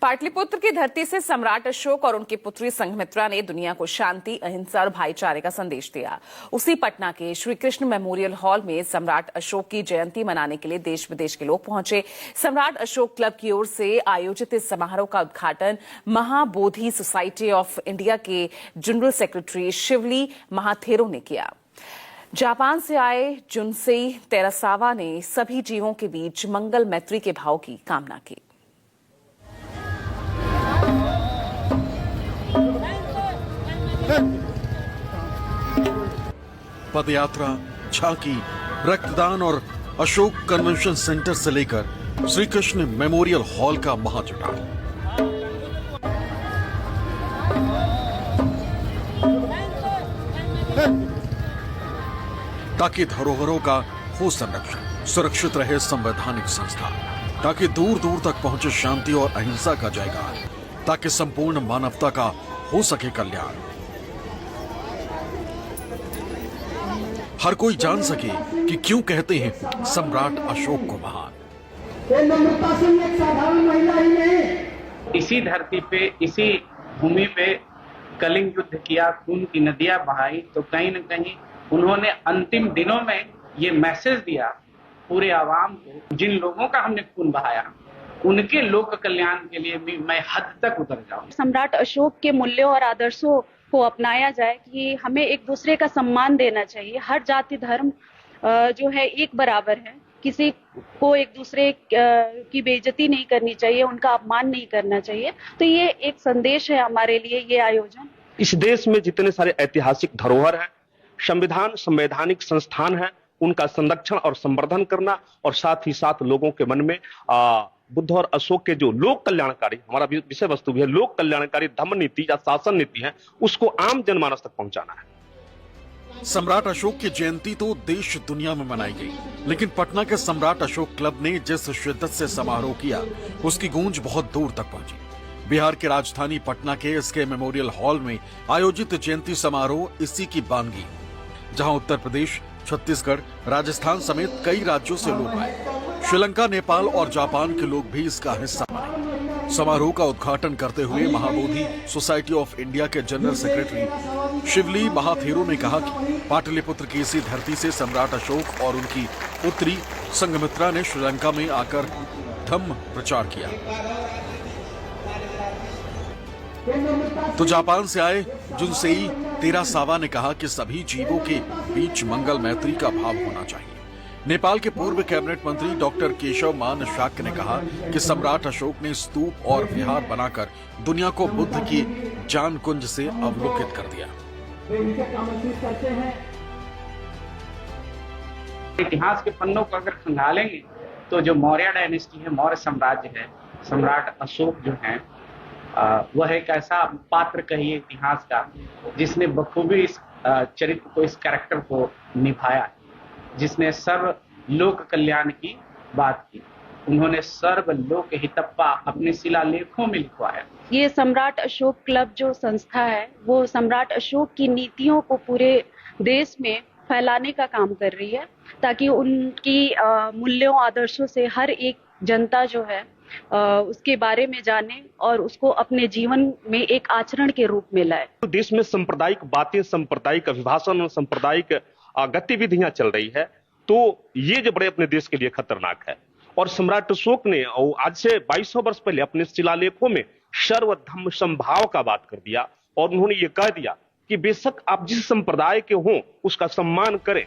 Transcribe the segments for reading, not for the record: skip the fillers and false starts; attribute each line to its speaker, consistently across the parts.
Speaker 1: पाटलिपुत्र की धरती से सम्राट अशोक और उनकी पुत्री संघमित्रा ने दुनिया को शांति, अहिंसा और भाईचारे का संदेश दिया। उसी पटना के श्री कृष्ण मेमोरियल हॉल में सम्राट अशोक की जयंती मनाने के लिए देश विदेश के लोग पहुंचे। सम्राट अशोक क्लब की ओर से आयोजित इस समारोह का उद्घाटन महाबोधि सोसाइटी ऑफ इंडिया के जनरल सेक्रेटरी शिवली महाथेरो ने किया। जापान से आए जुनसेई तेरासावा ने सभी जीवों के बीच मंगल मैत्री के भाव की कामना की।
Speaker 2: पदयात्रा, झांकी, रक्तदान और अशोक कन्वेंशन सेंटर से लेकर श्री कृष्ण मेमोरियल हॉल का महाजुटाव। ताकि धरोहरों का हो संरक्षण, सुरक्षित रहे संवैधानिक संस्था, ताकि दूर दूर तक पहुंचे शांति और अहिंसा का जयगान, ताकि संपूर्ण मानवता का हो सके कल्याण। हर कोई जान सके कि क्यों कहते हैं सम्राट अशोक को महान।
Speaker 3: इसी धरती पे, इसी भूमि पे कलिंग युद्ध किया, खून की नदियां बहाई, तो कहीं न कहीं उन्होंने अंतिम दिनों में ये मैसेज दिया पूरे आवाम को, जिन लोगों का हमने खून बहाया उनके लोक कल्याण के लिए भी मैं हद तक उतर जाऊं।
Speaker 4: सम्राट अशोक के मूल्यों और आदर्शों को अपनाया जाए कि हमें एक दूसरे का सम्मान देना चाहिए। हर जाति धर्म जो है एक बराबर है, किसी को एक दूसरे की बेइज्जती नहीं करनी चाहिए, उनका अपमान नहीं करना चाहिए। तो ये एक संदेश है हमारे लिए ये आयोजन।
Speaker 5: इस देश में जितने सारे ऐतिहासिक धरोहर हैं, संविधान संवैधानिक संस्थान है, उनका संरक्षण और संवर्धन करना, और साथ ही साथ लोगों के मन में बुद्ध और अशोक के जो लोक कल्याणकारी, हमारा विषय वस्तु भी है, लोक कल्याणकारी धम्म नीति या शासन नीति है, उसको आम जनमानस तक पहुंचाना है।
Speaker 2: सम्राट अशोक की जयंती तो देश दुनिया में मनाई गई, लेकिन पटना के सम्राट अशोक क्लब ने जिस शिद्दत से समारोह किया, उसकी गूंज बहुत दूर तक पहुंची। बिहार की राजधानी पटना के इसके मेमोरियल हॉल में आयोजित जयंती समारोह इसी की बानगी, जहां उत्तर प्रदेश, छत्तीसगढ़, राजस्थान समेत कई राज्यों से लोग आए। श्रीलंका, नेपाल और जापान के लोग भी इसका हिस्सा बने। समारोह का उद्घाटन करते हुए महाबोधि सोसाइटी ऑफ इंडिया के जनरल सेक्रेटरी शिवली महाथेरो ने कहा कि पाटलिपुत्र की इसी धरती से सम्राट अशोक और उनकी पुत्री संघमित्रा ने श्रीलंका में आकर धम्म प्रचार किया। तो जापान से आए जुनसेई तेरासावा ने कहा कि सभी जीवों के बीच मंगल मैत्री का भाव होना चाहिए। नेपाल के पूर्व कैबिनेट मंत्री डॉक्टर केशव मान शाक्य ने कहा कि सम्राट अशोक ने स्तूप और विहार बनाकर दुनिया को बुद्ध की ज्ञान कुंज से अवलोकित कर दिया।
Speaker 3: इतिहास के पन्नों को अगर खंगालेंगे तो जो मौर्य डायनेस्टी है, मौर्य साम्राज्य है, सम्राट अशोक जो है वह एक ऐसा पात्र कहिए इतिहास का जिसने बखूबी इस चरित्र को, इस कैरेक्टर को निभाया, जिसने सर्व लोक कल्याण की बात की। उन्होंने सर्व लोक हितप्पा अपने शिलालेखों में लिखवाया।
Speaker 4: ये सम्राट अशोक क्लब जो संस्था है, वो सम्राट अशोक की नीतियों को पूरे देश में फैलाने का काम कर रही है, ताकि उनकी मूल्यों आदर्शों से हर एक जनता जो है उसके बारे में जाने और उसको अपने जीवन में एक आचरण के रूप में लाए।
Speaker 5: तो देश में सांप्रदायिक बातें, सांप्रदायिक अभिभाषण, सांप्रदायिक गतिविधियां चल रही है, तो ये जो बड़े अपने देश के लिए खतरनाक है। और सम्राट अशोक ने आज से 2200 वर्ष पहले अपने शिलालेखों में सर्वधर्म समभाव का बात कर दिया, और उन्होंने ये कह दिया कि बेशक आप जिस संप्रदाय के हों उसका सम्मान करें।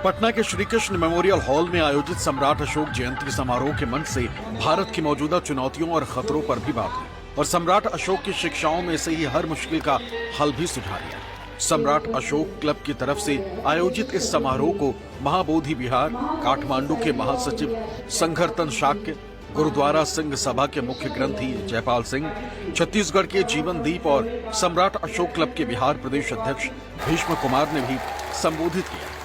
Speaker 2: पटना के श्री कृष्ण मेमोरियल हॉल में आयोजित सम्राट अशोक जयंती समारोह के मंच से भारत की मौजूदा चुनौतियों और खतरों पर भी बात हुई, और सम्राट अशोक की शिक्षाओं में से ही हर मुश्किल का हल भी सुझा दिया। सम्राट अशोक क्लब की तरफ से आयोजित इस समारोह को महाबोधि विहार, काठमांडू के महासचिव संघर्तन शाक्य, गुरुद्वारा सिंह सभा के मुख्य ग्रंथी जयपाल सिंह, छत्तीसगढ़ के जीवन दीप और सम्राट अशोक क्लब के बिहार प्रदेश अध्यक्ष भीष्म कुमार ने भी संबोधित किया।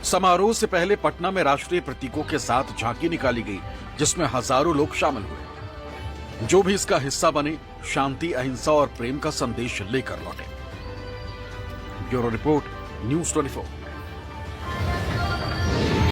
Speaker 2: समारोह से पहले पटना में राष्ट्रीय प्रतीकों के साथ झांकी निकाली गई, जिसमें हजारों लोग शामिल हुए। जो भी इसका हिस्सा बने, शांति, अहिंसा और प्रेम का संदेश लेकर लौटे। Bureau report, news 24।